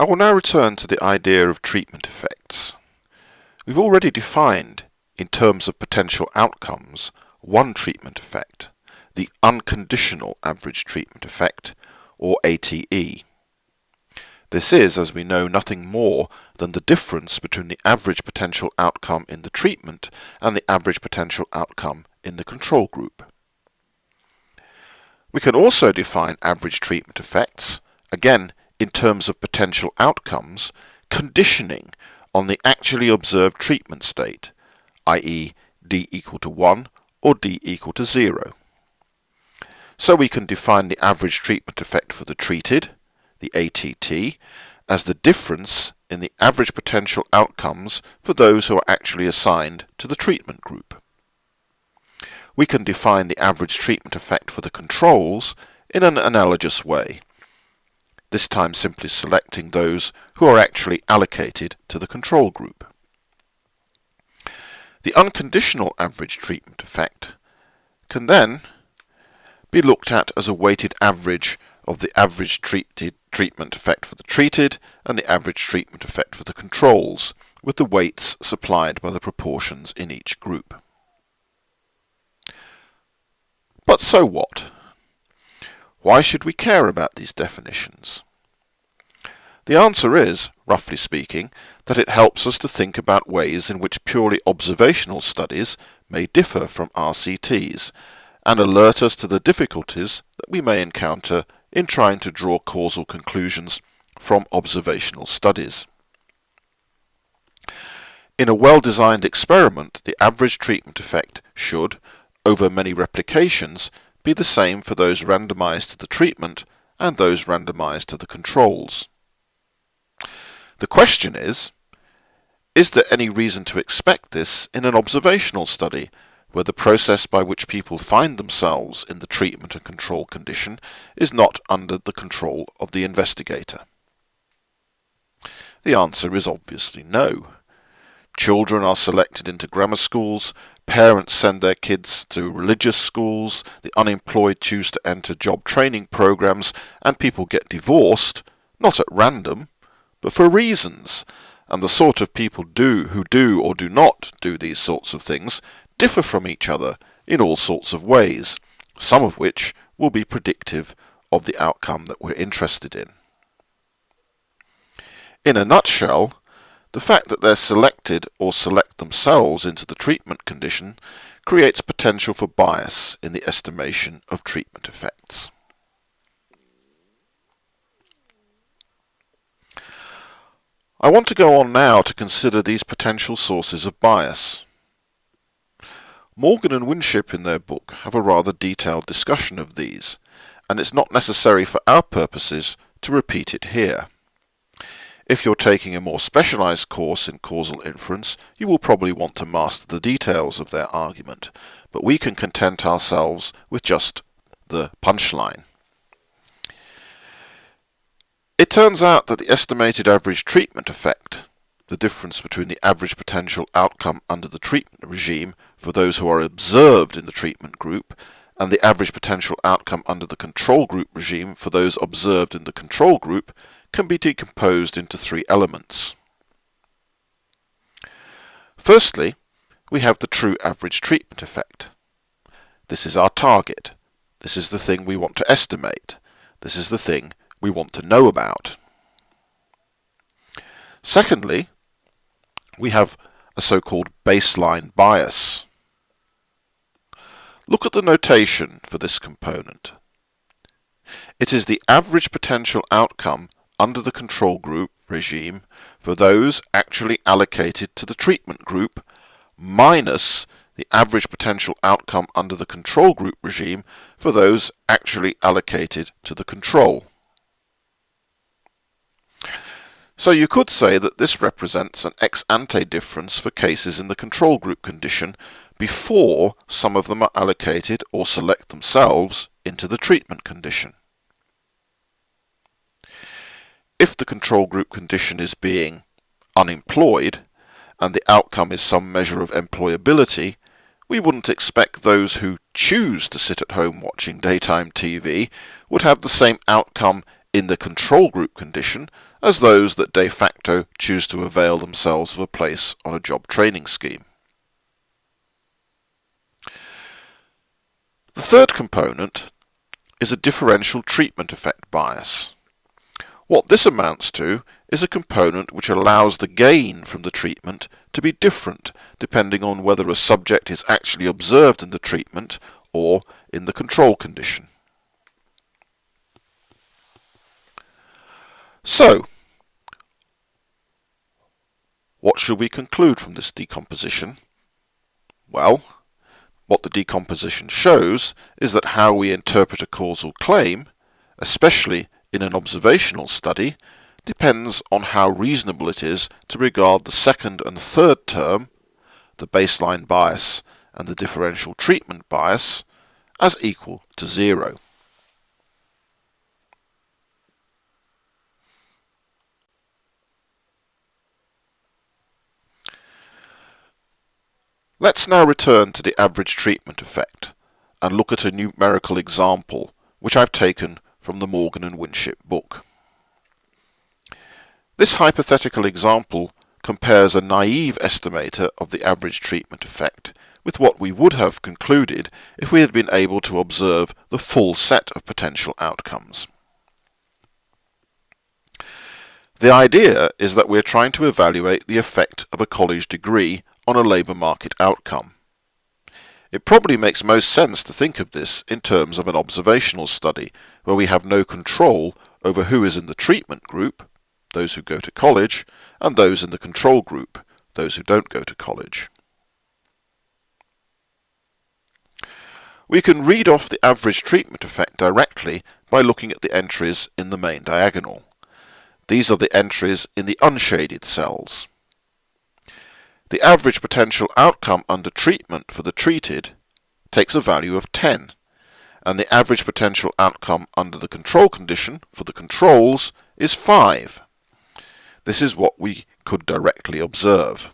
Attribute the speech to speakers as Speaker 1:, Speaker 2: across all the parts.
Speaker 1: I will now return to the idea of treatment effects. We've already defined, in terms of potential outcomes, one treatment effect, the unconditional average treatment effect, or ATE. This is, as we know, nothing more than the difference between the average potential outcome in the treatment and the average potential outcome in the control group. We can also define average treatment effects, again in terms of potential outcomes, conditioning on the actually observed treatment state, i.e. d equal to 1 or d equal to 0. So we can define the average treatment effect for the treated, the ATT, as the difference in the average potential outcomes for those who are actually assigned to the treatment group. We can define the average treatment effect for the controls in an analogous way, this time simply selecting those who are actually allocated to the control group. The unconditional average treatment effect can then be looked at as a weighted average of the average treatment effect for the treated and the average treatment effect for the controls, with the weights supplied by the proportions in each group. But so what? Why should we care about these definitions? The answer is, roughly speaking, that it helps us to think about ways in which purely observational studies may differ from RCTs, and alert us to the difficulties that we may encounter in trying to draw causal conclusions from observational studies. In a well-designed experiment, the average treatment effect should, over many replications, be the same for those randomized to the treatment and those randomized to the controls. The question is there any reason to expect this in an observational study, where the process by which people find themselves in the treatment and control condition is not under the control of the investigator? The answer is obviously no. Children are selected into grammar schools, parents send their kids to religious schools, the unemployed choose to enter job training programs, and people get divorced, not at random, but for reasons, and the sort of people who do or do not do these sorts of things differ from each other in all sorts of ways, some of which will be predictive of the outcome that we're interested in. In a nutshell, the fact that they're selected or select themselves into the treatment condition creates potential for bias in the estimation of treatment effects. I want to go on now to consider these potential sources of bias. Morgan and Winship in their book have a rather detailed discussion of these, and it's not necessary for our purposes to repeat it here. If you're taking a more specialized course in causal inference, you will probably want to master the details of their argument, but we can content ourselves with just the punchline. It turns out that the estimated average treatment effect, the difference between the average potential outcome under the treatment regime for those who are observed in the treatment group, and the average potential outcome under the control group regime for those observed in the control group, can be decomposed into three elements. Firstly, we have the true average treatment effect. This is our target. This is the thing we want to estimate. This is the thing we want to know about. Secondly, we have a so-called baseline bias. Look at the notation for this component. It is the average potential outcome under the control group regime for those actually allocated to the treatment group minus the average potential outcome under the control group regime for those actually allocated to the control. So you could say that this represents an ex ante difference for cases in the control group condition before some of them are allocated or select themselves into the treatment condition. If the control group condition is being unemployed and the outcome is some measure of employability, we wouldn't expect those who choose to sit at home watching daytime TV would have the same outcome in the control group condition as those that de facto choose to avail themselves of a place on a job training scheme. The third component is a differential treatment effect bias. What this amounts to is a component which allows the gain from the treatment to be different depending on whether a subject is actually observed in the treatment or in the control condition. So, what should we conclude from this decomposition? Well, what the decomposition shows is that how we interpret a causal claim, especially in an observational study, depends on how reasonable it is to regard the second and third term, the baseline bias and the differential treatment bias, as equal to 0. Let's now return to the average treatment effect and look at a numerical example which I've taken from the Morgan and Winship book. This hypothetical example compares a naive estimator of the average treatment effect with what we would have concluded if we had been able to observe the full set of potential outcomes. The idea is that we're trying to evaluate the effect of a college degree on a labour market outcome. It probably makes most sense to think of this in terms of an observational study where we have no control over who is in the treatment group, those who go to college, and those in the control group, those who don't go to college. We can read off the average treatment effect directly by looking at the entries in the main diagonal. These are the entries in the unshaded cells. The average potential outcome under treatment for the treated takes a value of 10, and the average potential outcome under the control condition for the controls is 5. This is what we could directly observe.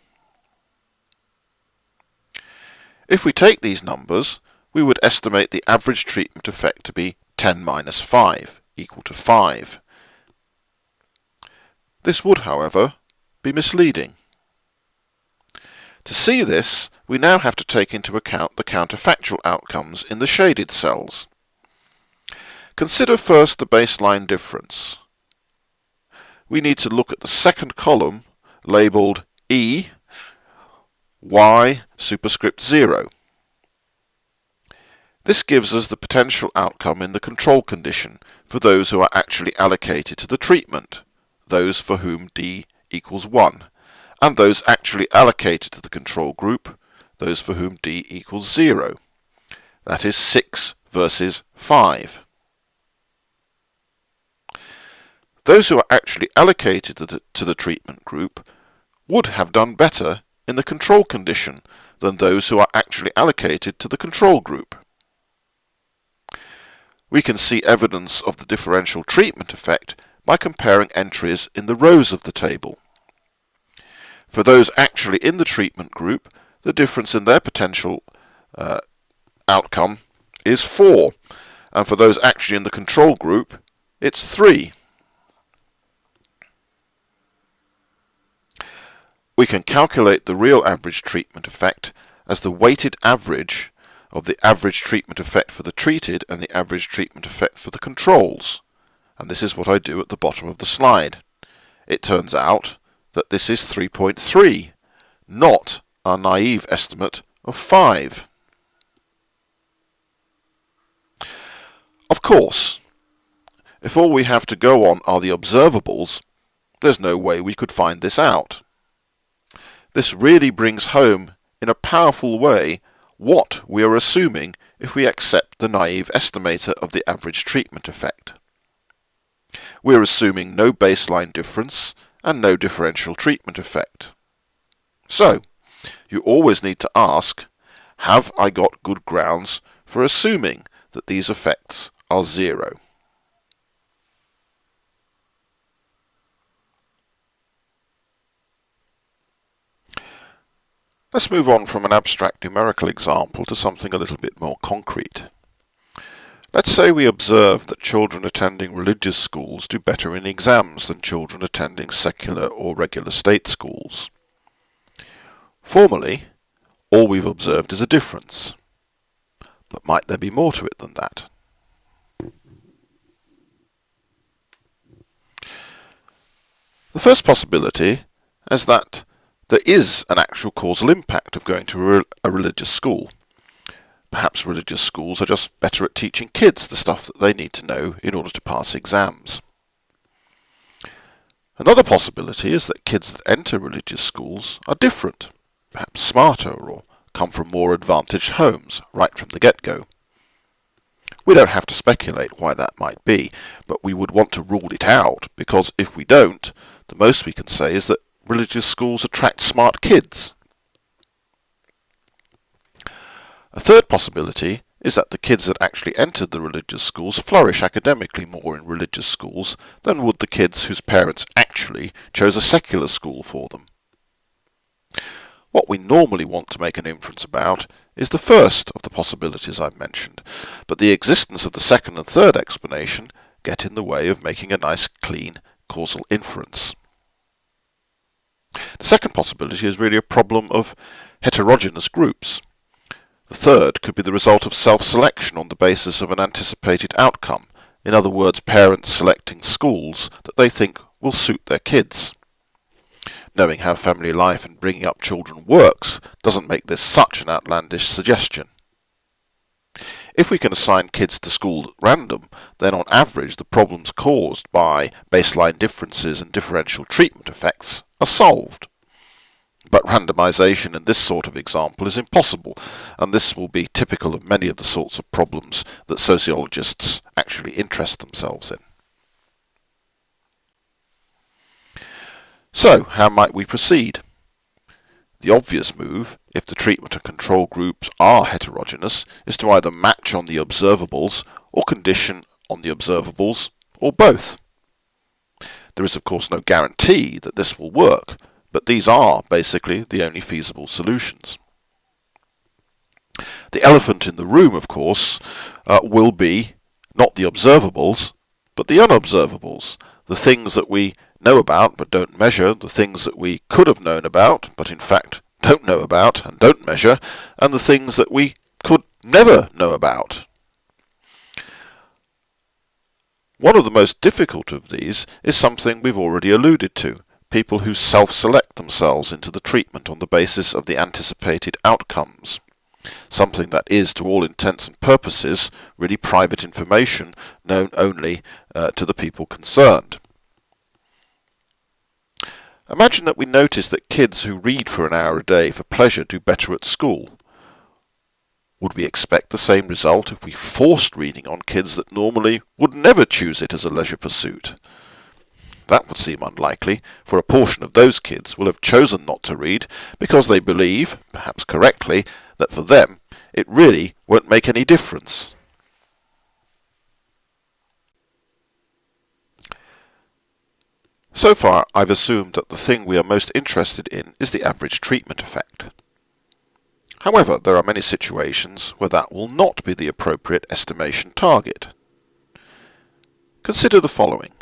Speaker 1: If we take these numbers, we would estimate the average treatment effect to be 10 minus 5, equal to 5. This would, however, be misleading. To see this, we now have to take into account the counterfactual outcomes in the shaded cells. Consider first the baseline difference. We need to look at the second column labelled E, Y superscript 0. This gives us the potential outcome in the control condition for those who are actually allocated to the treatment, those for whom D equals 1. And those actually allocated to the control group, those for whom D equals 0. That is 6 versus 5. Those who are actually allocated to the treatment group would have done better in the control condition than those who are actually allocated to the control group. We can see evidence of the differential treatment effect by comparing entries in the rows of the table. For those actually in the treatment group, the difference in their potential outcome is 4, and for those actually in the control group, it's 3. We can calculate the real average treatment effect as the weighted average of the average treatment effect for the treated and the average treatment effect for the controls, and this is what I do at the bottom of the slide. It turns out that this is 3.3, not our naive estimate of 5. Of course, if all we have to go on are the observables, there's no way we could find this out. This really brings home in a powerful way what we are assuming if we accept the naive estimator of the average treatment effect. We're assuming no baseline difference and no differential treatment effect. So, you always need to ask, have I got good grounds for assuming that these effects are 0? Let's move on from an abstract numerical example to something a little bit more concrete. Let's say we observe that children attending religious schools do better in exams than children attending secular or regular state schools. Formally, all we've observed is a difference. But might there be more to it than that? The first possibility is that there is an actual causal impact of going to a religious school. Perhaps religious schools are just better at teaching kids the stuff that they need to know in order to pass exams. Another possibility is that kids that enter religious schools are different, perhaps smarter, or come from more advantaged homes right from the get-go. We don't have to speculate why that might be, but we would want to rule it out, because if we don't, the most we can say is that religious schools attract smart kids. A third possibility is that the kids that actually entered the religious schools flourish academically more in religious schools than would the kids whose parents actually chose a secular school for them. What we normally want to make an inference about is the first of the possibilities I've mentioned, but the existence of the second and third explanation get in the way of making a nice, clean, causal inference. The second possibility is really a problem of heterogeneous groups. The third could be the result of self-selection on the basis of an anticipated outcome, in other words, parents selecting schools that they think will suit their kids. Knowing how family life and bringing up children works doesn't make this such an outlandish suggestion. If we can assign kids to schools at random, then on average the problems caused by baseline differences and differential treatment effects are solved. But randomization in this sort of example is impossible, and this will be typical of many of the sorts of problems that sociologists actually interest themselves in. So, how might we proceed? The obvious move, if the treatment and control groups are heterogeneous, is to either match on the observables or condition on the observables, or both. There is of course no guarantee that this will work, but these are basically the only feasible solutions. The elephant in the room, of course, will be not the observables, but the unobservables, the things that we know about but don't measure, the things that we could have known about but in fact don't know about and don't measure, and the things that we could never know about. One of the most difficult of these is something we've already alluded to: people who self-select themselves into the treatment on the basis of the anticipated outcomes. Something that is, to all intents and purposes, really private information known only to the people concerned. Imagine that we notice that kids who read for an hour a day for pleasure do better at school. Would we expect the same result if we forced reading on kids that normally would never choose it as a leisure pursuit? That would seem unlikely, for a portion of those kids will have chosen not to read because they believe, perhaps correctly, that for them it really won't make any difference. So far, I've assumed that the thing we are most interested in is the average treatment effect. However, there are many situations where that will not be the appropriate estimation target. Consider the following.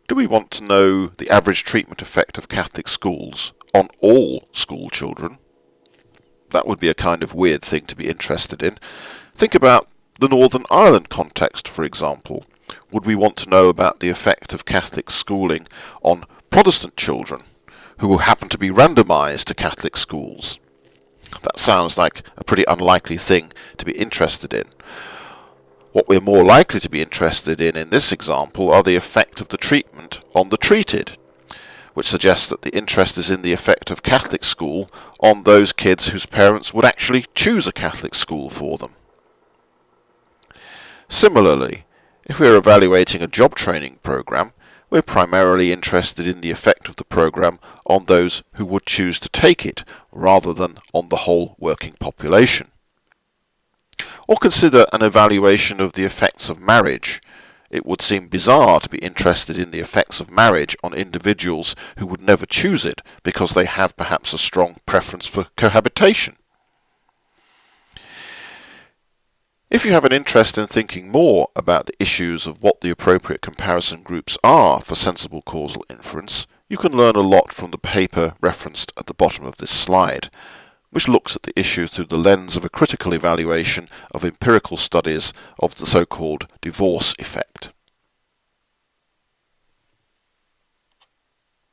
Speaker 1: Do we want to know the average treatment effect of Catholic schools on all school children? That would be a kind of weird thing to be interested in. Think about the Northern Ireland context, for example. Would we want to know about the effect of Catholic schooling on Protestant children who will happen to be randomized to Catholic schools? That sounds like a pretty unlikely thing to be interested in. What we're more likely to be interested in this example are the effect of the treatment on the treated, which suggests that the interest is in the effect of Catholic school on those kids whose parents would actually choose a Catholic school for them. Similarly, if we're evaluating a job training program, we're primarily interested in the effect of the program on those who would choose to take it, rather than on the whole working population. Or consider an evaluation of the effects of marriage. It would seem bizarre to be interested in the effects of marriage on individuals who would never choose it because they have perhaps a strong preference for cohabitation. If you have an interest in thinking more about the issues of what the appropriate comparison groups are for sensible causal inference, you can learn a lot from the paper referenced at the bottom of this slide, which looks at the issue through the lens of a critical evaluation of empirical studies of the so-called divorce effect.